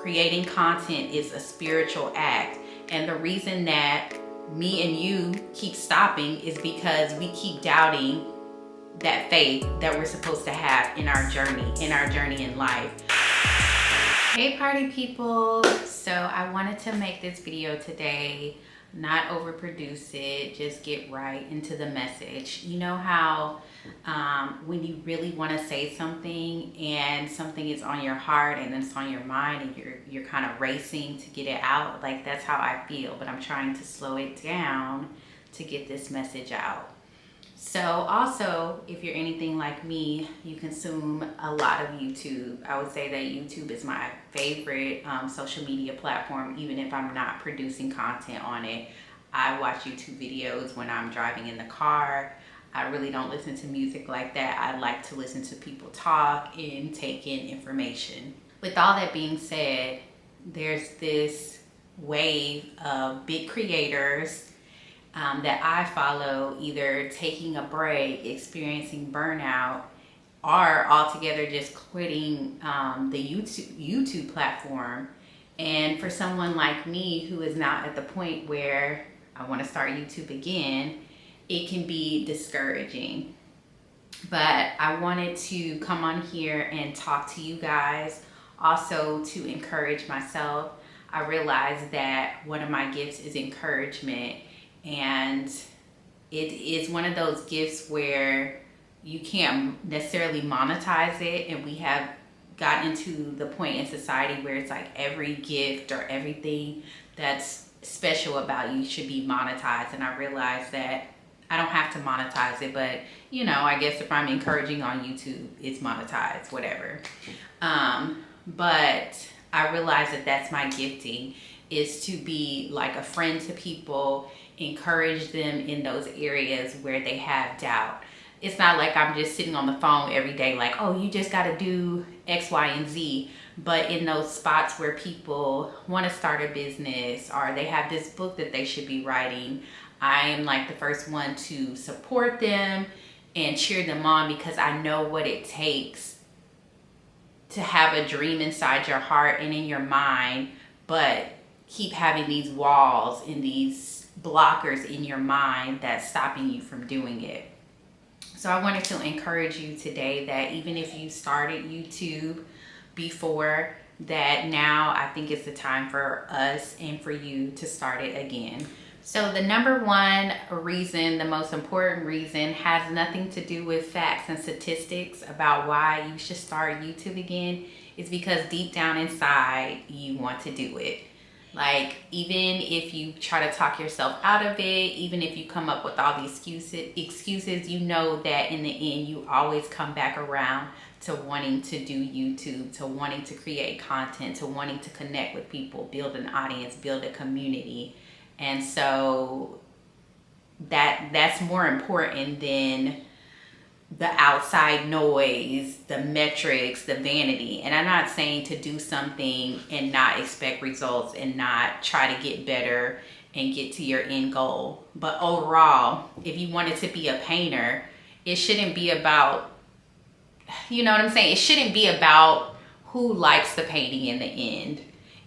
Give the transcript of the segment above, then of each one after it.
creating content is a spiritual act. And the reason that me and you keep stopping is because we keep doubting that faith that we're supposed to have in our journey in life. Hey party people, so I wanted to make this video today, not overproduce it, just get right into the message. You know how when you really want to say something and something is on your heart and it's on your mind and you're kind of racing to get it out? Like, that's how I feel, but I'm trying to slow it down to get this message out. So also, if you're anything like me, you consume a lot of YouTube. I would say that YouTube is my favorite social media platform, even if I'm not producing content on it. I watch YouTube videos when I'm driving in the car. I really don't listen to music like that. I like to listen to people talk and take in information. With all that being said, there's this wave of big creators that I follow, either taking a break, experiencing burnout, or altogether just quitting the YouTube platform. And for someone like me who is now at the point where I want to start YouTube again, it can be discouraging. But I wanted to come on here and talk to you guys, also to encourage myself. I realized that one of my gifts is encouragement. And it is one of those gifts where you can't necessarily monetize it. And we have gotten to the point in society where it's like every gift or everything that's special about you should be monetized. And I realized that I don't have to monetize it, but you know, I guess if I'm encouraging on YouTube, it's monetized, whatever. But I realized that that's my gifting, is to be like a friend to people, encourage them in those areas where they have doubt. It's not like I'm just sitting on the phone every day like, oh, you just got to do X, Y, and Z. But in those spots where people want to start a business or they have this book that they should be writing, I am like the first one to support them and cheer them on, because I know what it takes to have a dream inside your heart and in your mind, but keep having these walls and these blockers in your mind that's stopping you from doing it. So I wanted to encourage you today that even if you started YouTube before, that now I think it's the time for us and for you to start it again. So the number one reason, the most important reason, has nothing to do with facts and statistics about why you should start YouTube again. Is because deep down inside you want to do it. Like, even if you try to talk yourself out of it, even if you come up with all these excuses, you know that in the end you always come back around to wanting to do YouTube, to wanting to create content, to wanting to connect with people, build an audience, build a community. And so that's more important than the outside noise, the metrics, the vanity. And I'm not saying to do something and not expect results and not try to get better and get to your end goal. But overall, if you wanted to be a painter, it shouldn't be about, you know what I'm saying? It shouldn't be about who likes the painting in the end.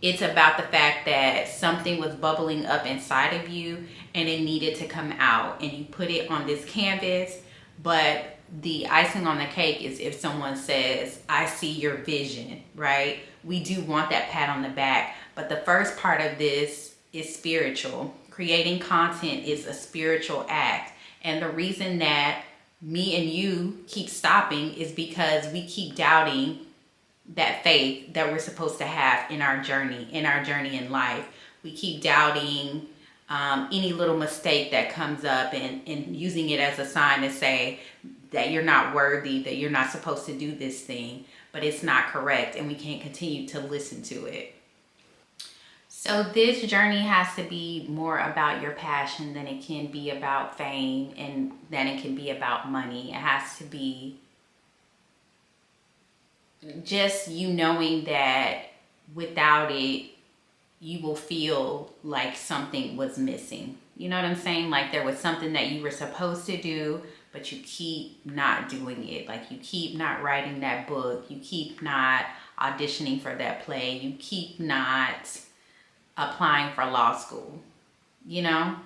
It's about the fact that something was bubbling up inside of you and it needed to come out, and you put it on this canvas. But the icing on the cake is if someone says, I see your vision, right? We do want that pat on the back. But the first part of this is spiritual. Creating content is a spiritual act. And the reason that me and you keep stopping is because we keep doubting that faith that we're supposed to have in our journey in life. We keep doubting any little mistake that comes up and using it as a sign to say that you're not worthy, that you're not supposed to do this thing, but it's not correct, and we can't continue to listen to it. So this journey has to be more about your passion than it can be about fame, and than it can be about money. It has to be just you knowing that without it, you will feel like something was missing. You know what I'm saying? Like there was something that you were supposed to do, but you keep not doing it. Like you keep not writing that book. You keep not auditioning for that play. You keep not applying for law school. You know?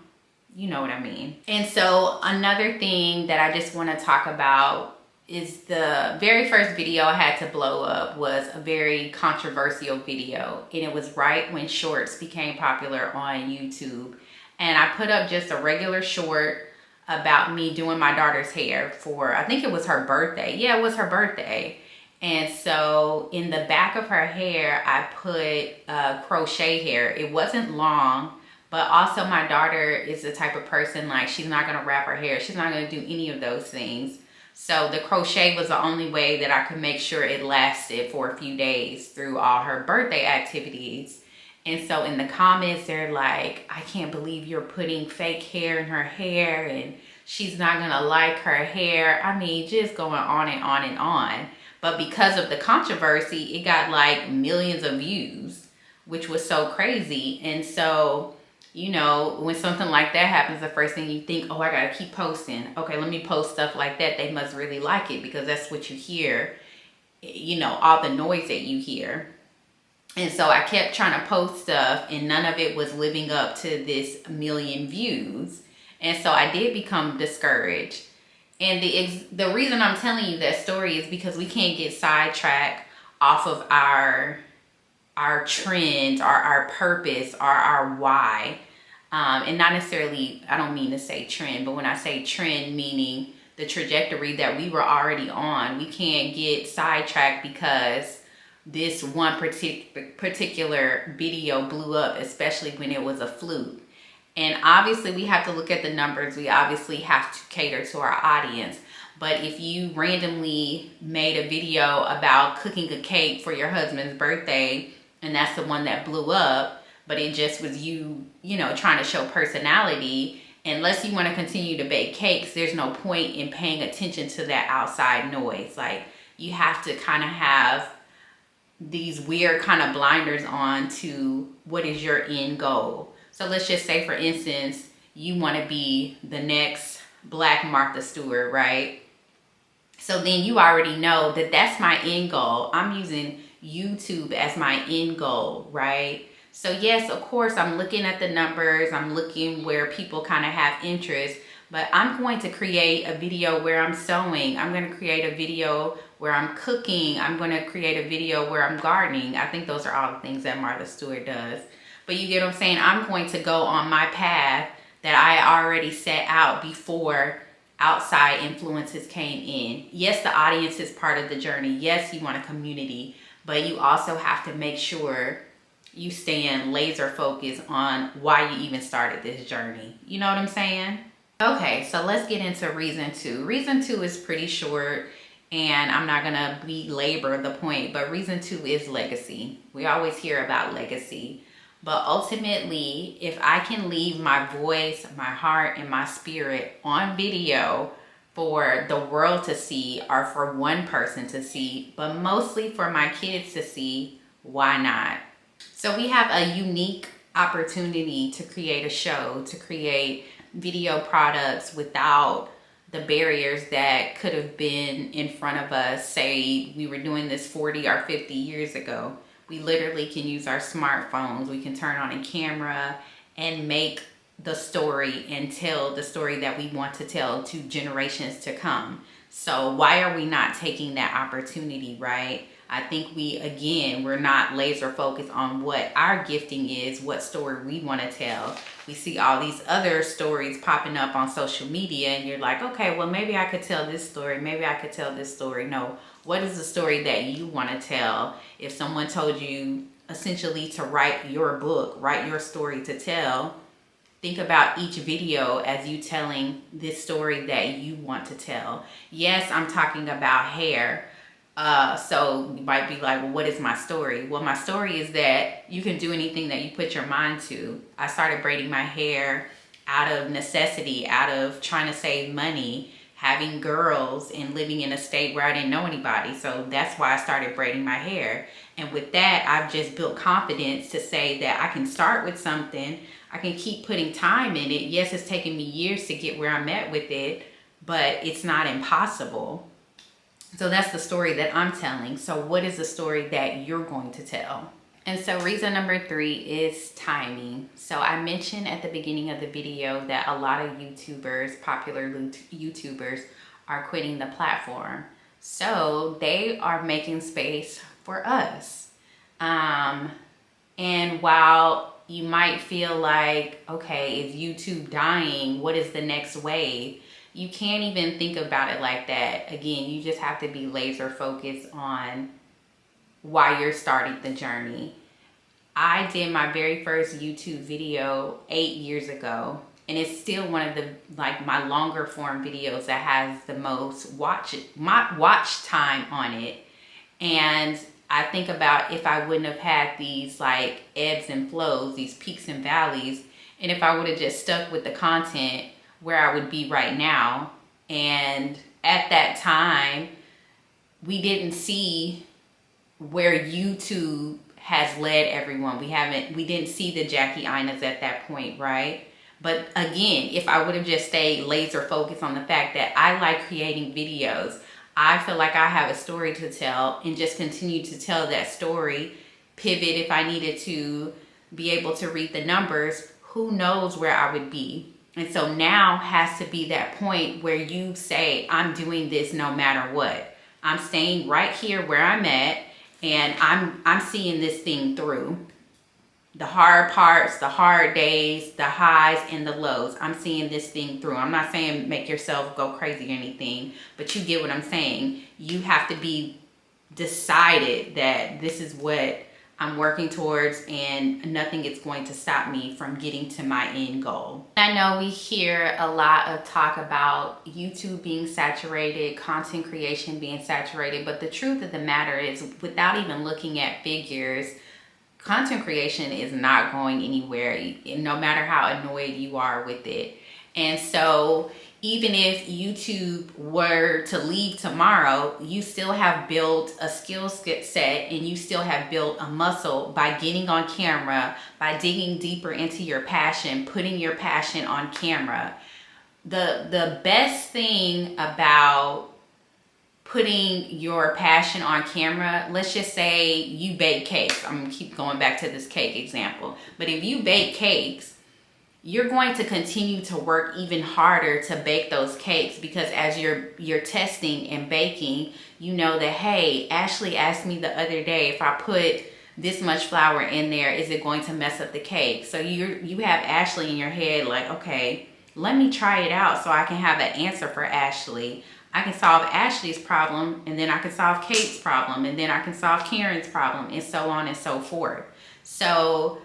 You know what I mean. And so another thing that I just want to talk about is the very first video I had to blow up was a very controversial video. And it was right when shorts became popular on YouTube. And I put up just a regular short about me doing my daughter's hair for, I think it was her birthday. Yeah, it was her birthday. And so in the back of her hair, I put crochet hair. It wasn't long, but also my daughter is the type of person, like she's not gonna wrap her hair. She's not gonna do any of those things. So the crochet was the only way that I could make sure it lasted for a few days through all her birthday activities. And so in the comments, they're like, I can't believe you're putting fake hair in her hair and she's not gonna like her hair. I mean, just going on and on and on. But because of the controversy, it got like millions of views, which was so crazy. And so, you know, when something like that happens, the first thing you think, oh, I gotta keep posting. Okay, let me post stuff like that. They must really like it because that's what you hear, you know, all the noise that you hear. And so I kept trying to post stuff and none of it was living up to this million views. And so I did become discouraged. And the reason I'm telling you that story is because we can't get sidetracked off of our trend or our purpose or our why. And not necessarily, I don't mean to say trend, but when I say trend, meaning the trajectory that we were already on, we can't get sidetracked because this one particular video blew up, especially when it was a fluke. And obviously we have to look at the numbers. We obviously have to cater to our audience. But if you randomly made a video about cooking a cake for your husband's birthday, and that's the one that blew up, but it just was you, you know, trying to show personality, unless you want to continue to bake cakes, there's no point in paying attention to that outside noise. Like you have to kind of have these weird kind of blinders on to what is your end goal. So let's just say, for instance, you want to be the next Black Martha Stewart, right? So then you already know that that's my end goal. I'm using YouTube as my end goal, right? So yes, of course, I'm looking at the numbers. I'm looking where people kind of have interest, but I'm going to create a video where I'm sewing. I'm going to create a video where I'm cooking. I'm going to create a video where I'm gardening. I think those are all the things that Martha Stewart does. But you get what I'm saying? I'm going to go on my path that I already set out before outside influences came in. Yes, the audience is part of the journey. Yes, you want a community, but you also have to make sure you stay in laser focus on why you even started this journey. You know what I'm saying? Okay, so let's get into reason 2. Reason 2 is pretty short and I'm not gonna belabor the point, but reason 2 is legacy. We always hear about legacy. But ultimately, if I can leave my voice, my heart, and my spirit on video for the world to see or for one person to see, but mostly for my kids to see, why not? So we have a unique opportunity to create a show, to create video products without the barriers that could have been in front of us. Say we were doing this 40 or 50 years ago. We literally can use our smartphones. We can turn on a camera and make the story and tell the story that we want to tell to generations to come. So why are we not taking that opportunity, right? I think we're not laser focused on what our gifting is, what story we want to tell. We see all these other stories popping up on social media and you're like, okay, well, maybe I could tell this story. Maybe I could tell this story. No, what is the story that you want to tell? If someone told you essentially to write your book, write your story to tell, think about each video as you telling this story that you want to tell. Yes, I'm talking about hair. So you might be like, well, what is my story? Well, my story is that you can do anything that you put your mind to. I started braiding my hair out of necessity, out of trying to save money, having girls and living in a state where I didn't know anybody. So that's why I started braiding my hair. And with that, I've just built confidence to say that I can start with something. I can keep putting time in it. Yes, it's taken me years to get where I'm at with it, but it's not impossible. So that's the story that I'm telling. So what is the story that you're going to tell? And so reason number 3 is timing. So I mentioned at the beginning of the video that a lot of YouTubers, popular YouTubers, are quitting the platform. So they are making space for us. And while you might feel like, okay, is YouTube dying? What is the next wave? You can't even think about it like that. Again, you just have to be laser focused on why you're starting the journey. I did my very first YouTube video 8 years ago, and it's still one of the, like, my longer form videos that has the most watch time on it. And I think about if I wouldn't have had these like ebbs and flows, these peaks and valleys, and if I would have just stuck with the content, where I would be right now. And at that time, we didn't see where YouTube has led everyone. We didn't see the Jackie Ainas at that point, right? But again, if I would have just stayed laser focused on the fact that I like creating videos, I feel like I have a story to tell, and just continue to tell that story, pivot if I needed to, be able to read the numbers, who knows where I would be. And so now has to be that point where you say, I'm doing this no matter what. I'm staying right here where I'm at, and I'm seeing this thing through. The hard parts, the hard days, the highs and the lows. I'm seeing this thing through. I'm not saying make yourself go crazy or anything, but you get what I'm saying. You have to be decided that this is what I'm working towards, and nothing is going to stop me from getting to my end goal. I know we hear a lot of talk about YouTube being saturated, content creation being saturated, but the truth of the matter is, without even looking at figures, content creation is not going anywhere, no matter how annoyed you are with it. And so even if YouTube were to leave tomorrow, you still have built a skill set, and you still have built a muscle by getting on camera, by digging deeper into your passion, putting your passion on camera. The best thing about putting your passion on camera, let's just say you bake cakes. I'm gonna keep going back to this cake example. But if you bake cakes, you're going to continue to work even harder to bake those cakes, because as you're testing and baking, you know that, hey, Ashley asked me the other day, if I put this much flour in there, is it going to mess up the cake? So you have Ashley in your head, like, okay, let me try it out so I can have an answer for Ashley. I can solve Ashley's problem, and then I can solve Kate's problem, and then I can solve Karen's problem, and so on and so forth. So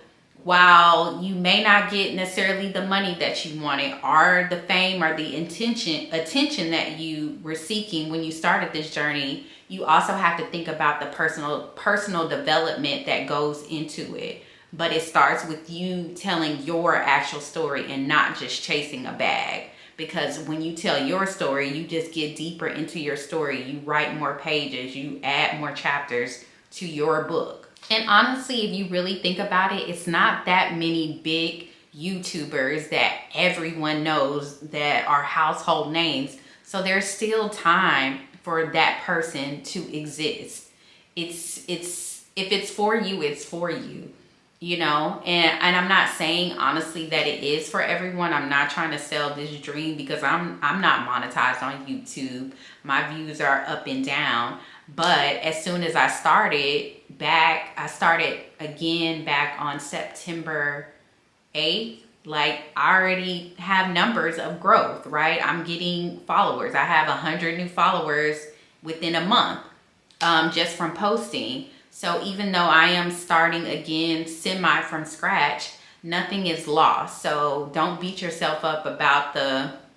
while you may not get necessarily the money that you wanted, or the fame, or the attention that you were seeking when you started this journey, you also have to think about the personal development that goes into it. But it starts with you telling your actual story and not just chasing a bag. Because when you tell your story, you just get deeper into your story. You write more pages, you add more chapters to your book. And honestly, if you really think about it, it's not that many big YouTubers that everyone knows that are household names. So there's still time for that person to exist. If it's for you, it's for you. You know, and I'm not saying honestly that it is for everyone. I'm not trying to sell this dream, because I'm not monetized on YouTube. My views are up and down. But as soon as I started again back on September 8th. Like, I already have numbers of growth, right? I'm getting followers. I have 100 new followers within a month, just from posting. So even though I am starting again semi from scratch, nothing is lost. So don't beat yourself up about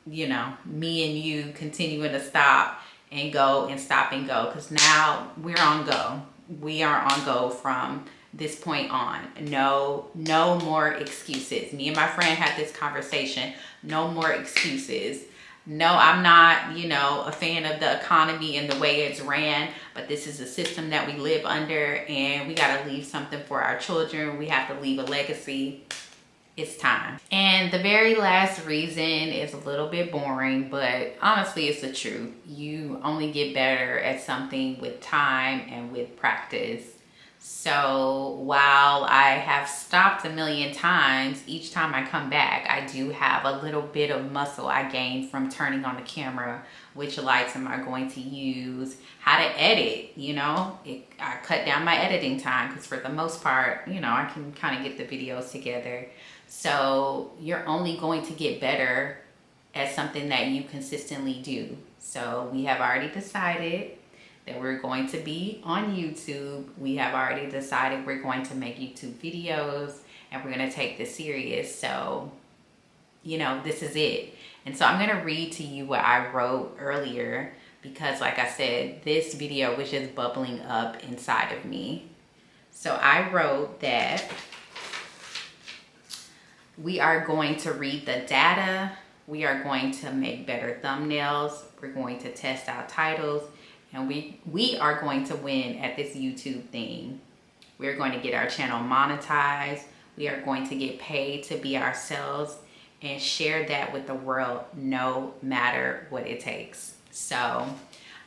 me and you continuing to stop and go and stop and go, because now we're on go. We are on go from this point on. No more excuses. Me and my friend had this conversation. No more excuses. No, I'm not, a fan of the economy and the way it's ran, but this is a system that we live under, and we got to leave something for our children. We have to leave a legacy. It's time. And the very last reason is a little bit boring, but honestly, it's the truth. You only get better at something with time and with practice. So while I have stopped a million times, each time I come back, I do have a little bit of muscle I gained from turning on the camera. Which lights am I going to use? How to edit, I cut down my editing time because for the most part, I can kind of get the videos together. So you're only going to get better at something that you consistently do. So we have already decided that we're going to be on YouTube. We have already decided we're going to make YouTube videos and we're going to take this serious. So, this is it. And so I'm going to read to you what I wrote earlier because, like I said, this video was just bubbling up inside of me. So I wrote that we are going to read the data. We are going to make better thumbnails. We're going to test out titles. And we are going to win at this YouTube thing. We're going to get our channel monetized. We are going to get paid to be ourselves and share that with the world no matter what it takes. So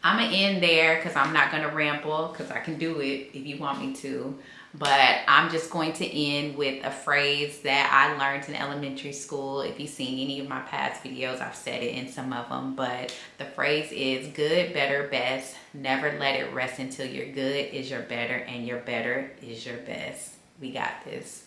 I'm going to end there because I'm not going to ramble because I can do it if you want me to. But I'm just going to end with a phrase that I learned in elementary school. If you've seen any of my past videos, I've said it in some of them. But the phrase is good, better, best. Never let it rest until your good is your better and your better is your best. We got this.